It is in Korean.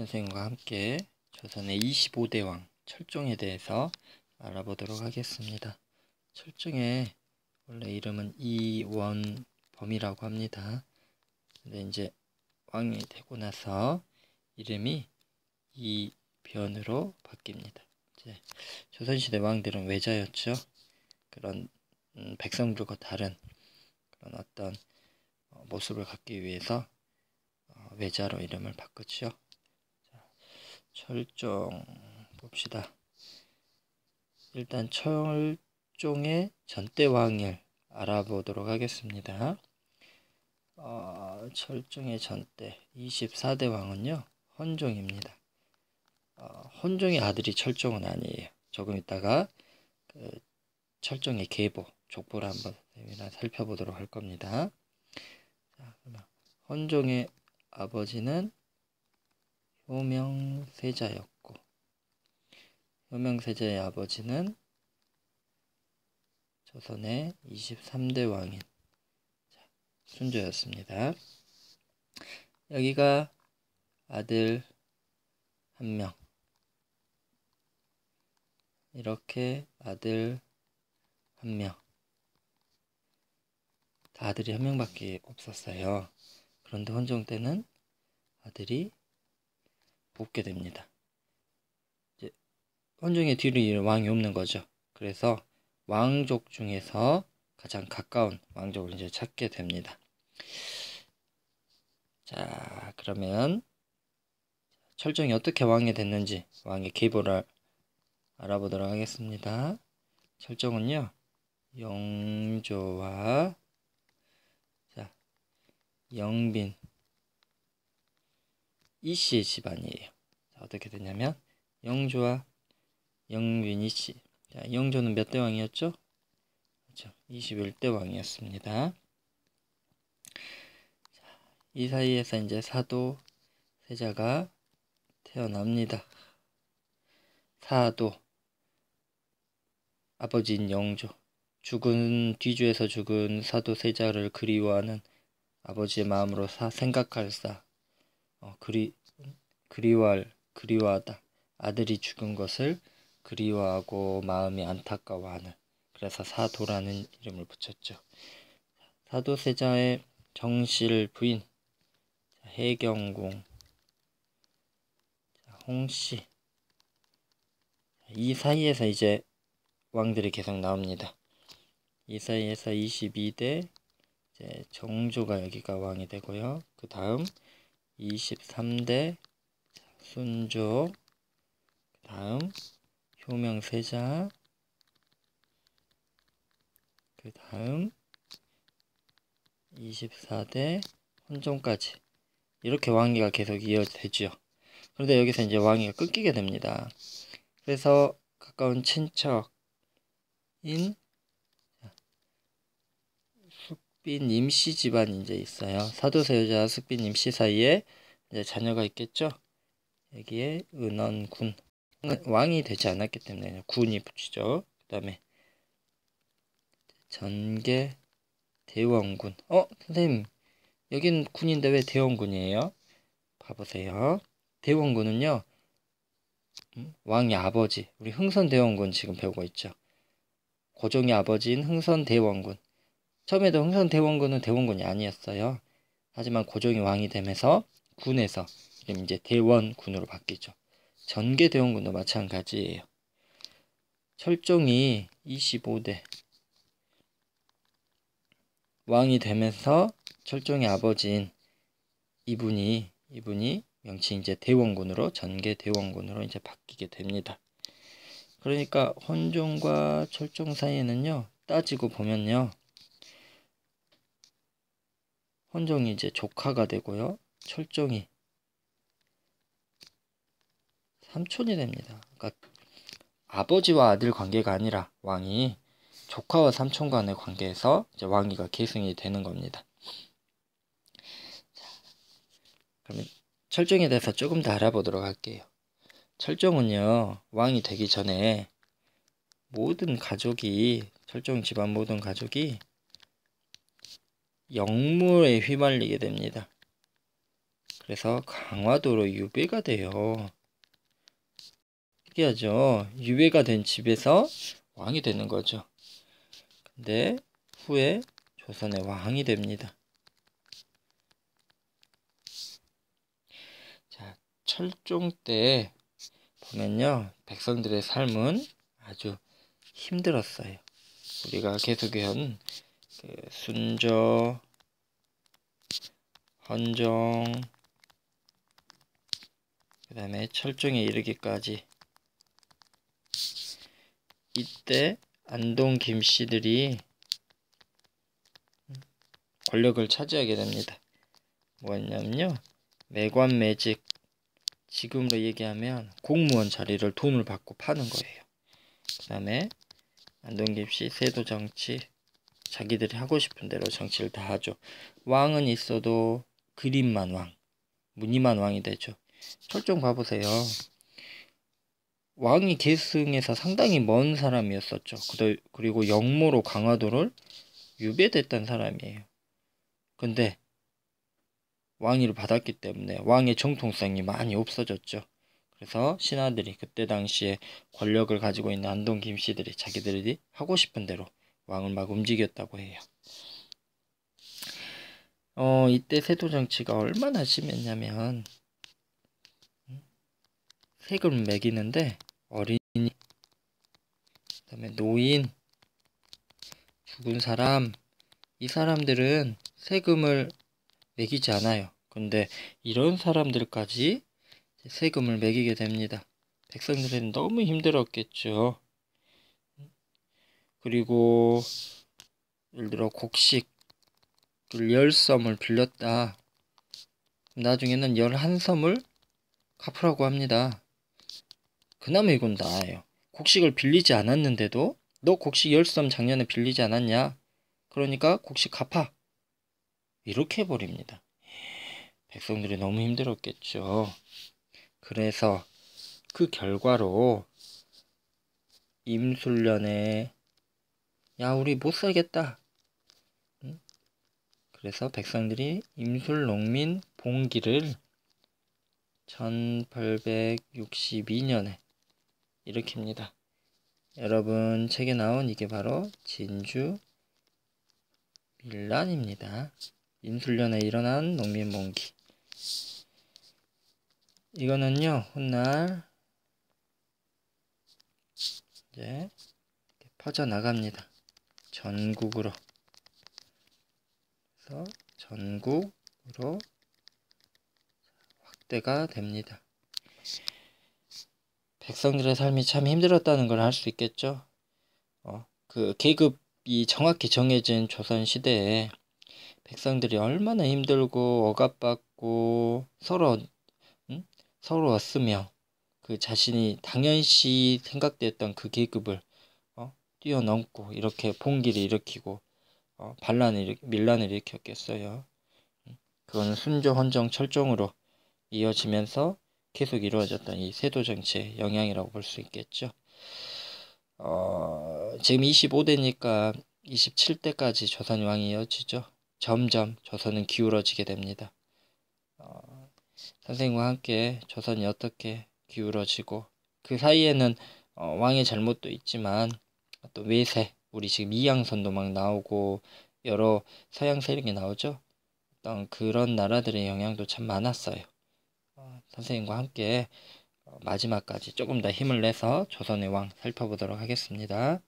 선생님과 함께 조선의 25대 왕 철종에 대해서 알아보도록 하겠습니다. 철종의 원래 이름은 이원범이라고 합니다. 근데 이제 왕이 되고 나서 이름이 이변으로 바뀝니다. 이제 조선시대 왕들은 외자였죠. 그런 백성들과 다른 그런 어떤 모습을 갖기 위해서 외자로 이름을 바꿨죠. 철종 봅시다. 일단 철종의 전대왕을 알아보도록 하겠습니다. 철종의 전대 24대 왕은요 헌종입니다. 헌종의 아들이 철종은 아니에요. 조금 있다가 그 철종의 계보 족보를 한번 살펴보도록 할 겁니다. 자, 그러면 헌종의 아버지는 효명세자였고 효명세자의 아버지는 조선의 23대 왕인 순조였습니다. 여기가 아들 1명, 이렇게 아들 1명, 다 아들이 1명밖에 없었어요. 그런데 헌종 때는 아들이 없게 됩니다. 이제 헌종의 뒤를 왕이 없는 거죠. 그래서 왕족 중에서 가장 가까운 왕족을 이제 찾게 됩니다. 자, 그러면 철종이 어떻게 왕이 됐는지 왕의 계보를 알아보도록 하겠습니다. 철종은요 영조와 영빈 이씨의 집안이에요. 자, 어떻게 되냐면 영조와 영빈 이씨. 자, 영조는 몇 대 왕이었죠? 그렇죠. 21대 왕이었습니다. 자, 이 사이에서 이제 사도 세자가 태어납니다. 사도 아버지인 영조, 뒤주에서 죽은 사도 세자를 그리워하는 아버지의 마음으로 생각할 그리워하다. 아들이 죽은 것을 그리워하고 마음이 안타까워하는, 그래서 사도라는 이름을 붙였죠. 사도 세자의 정실 부인 해경궁, 홍씨, 이 사이에서 이제 왕들이 계속 나옵니다. 이 사이에서 22대 정조가 여기가 왕이 되고요. 그 다음 23대 순조, 그 다음 효명세자, 그 다음 24대 헌종까지 이렇게 왕위가 계속 이어지죠. 그런데 여기서 이제 왕위가 끊기게 됩니다. 그래서 가까운 친척인 숙빈 임씨 집안이 이제 있어요. 사도세자 숙빈 임씨 사이에 이제 자녀가 있겠죠. 여기에 은원군, 왕이 되지 않았기 때문에 군이 붙이죠. 그 다음에 전개 대원군. 선생님, 여긴 군인데 왜 대원군이에요? 봐보세요. 대원군은요 왕의 아버지, 우리 흥선대원군 지금 배우고 있죠. 고종의 아버지인 흥선대원군. 처음에도 흥선대원군은 대원군이 아니었어요. 하지만 고종이 왕이 되면서 군에서 이름 이제 대원군으로 바뀌죠. 전개대원군도 마찬가지예요. 철종이 25대 왕이 되면서 철종의 아버지인 이분이 명칭 이제 대원군으로, 전개대원군으로 이제 바뀌게 됩니다. 그러니까 헌종과 철종 사이에는요 따지고 보면요 헌종이 이제 조카가 되고요 철종이 삼촌이 됩니다. 그러니까 아버지와 아들 관계가 아니라 왕이 조카와 삼촌 간의 관계에서 이제 왕위가 계승이 되는 겁니다. 자, 그러면 철종에 대해서 조금 더 알아보도록 할게요. 철종은요 왕이 되기 전에 철종 집안 모든 가족이 영무에 휘말리게 됩니다. 그래서 강화도로 유배가 돼요. 특이하죠. 유배가 된 집에서 왕이 되는 거죠. 근데 후에 조선의 왕이 됩니다. 자, 철종 때 보면요, 백성들의 삶은 아주 힘들었어요. 우리가 계속해온 그 순조, 헌종, 그 다음에 철종에 이르기까지 이때 안동 김씨들이 권력을 차지하게 됩니다. 뭐였냐면요, 매관매직, 지금으로 얘기하면 공무원 자리를 돈을 받고 파는 거예요. 그 다음에 안동 김씨 세도 정치, 자기들이 하고 싶은 대로 정치를 다 하죠. 왕은 있어도 그림만 왕, 무늬만 왕이 되죠. 철종 봐보세요. 왕이 계승에서 상당히 먼 사람이었었죠. 그리고 영모로 강화도를 유배됐던 사람이에요. 근데 왕위를 받았기 때문에 왕의 정통성이 많이 없어졌죠. 그래서 신하들이 그때 당시에 권력을 가지고 있는 안동 김씨들이 자기들이 하고 싶은 대로 왕을 막 움직였다고 해요. 이때 세도 정치가 얼마나 심했냐면 세금을 매기는데 어린이, 그다음에 노인, 죽은 사람, 이 사람들은 세금을 매기지 않아요. 근데 이런 사람들까지 세금을 매기게 됩니다. 백성들은 너무 힘들었겠죠. 그리고 예를 들어 곡식 10섬을 빌렸다. 나중에는 11섬을 갚으라고 합니다. 그나마 이건 나아요. 곡식을 빌리지 않았는데도 너 곡식 10섬 작년에 빌리지 않았냐? 그러니까 곡식 갚아. 이렇게 해버립니다. 백성들이 너무 힘들었겠죠. 그래서 그 결과로 임술년에 야 우리 못 살겠다. 그래서 백성들이 임술농민 봉기를 1862년에 일으킵니다. 여러분 책에 나온 이게 바로 진주 밀란입니다. 임술년에 일어난 농민 봉기. 이거는요 훗날 이제 퍼져나갑니다. 전국으로. 그래서 전국으로 확대가 됩니다. 백성들의 삶이 참 힘들었다는 걸 알 수 있겠죠. 그 계급이 정확히 정해진 조선 시대에 백성들이 얼마나 힘들고 억압받고 서러웠으며 그 자신이 당연시 생각됐던 그 계급을 뛰어넘고 이렇게 봉기를 일으키고 밀란을 일으켰겠어요. 그거는 순조, 헌정, 철종으로 이어지면서 계속 이루어졌던 이 세도 정치의 영향이라고 볼 수 있겠죠. 지금 25대니까 27대까지 조선 왕이 이어지죠. 점점 조선은 기울어지게 됩니다. 선생님과 함께 조선이 어떻게 기울어지고 그 사이에는 왕의 잘못도 있지만 또 외세, 우리 지금 이양선도 막 나오고 여러 서양 세력이 나오죠. 어떤 그런 나라들의 영향도 참 많았어요. 선생님과 함께 마지막까지 조금 더 힘을 내서 조선의 왕 살펴보도록 하겠습니다.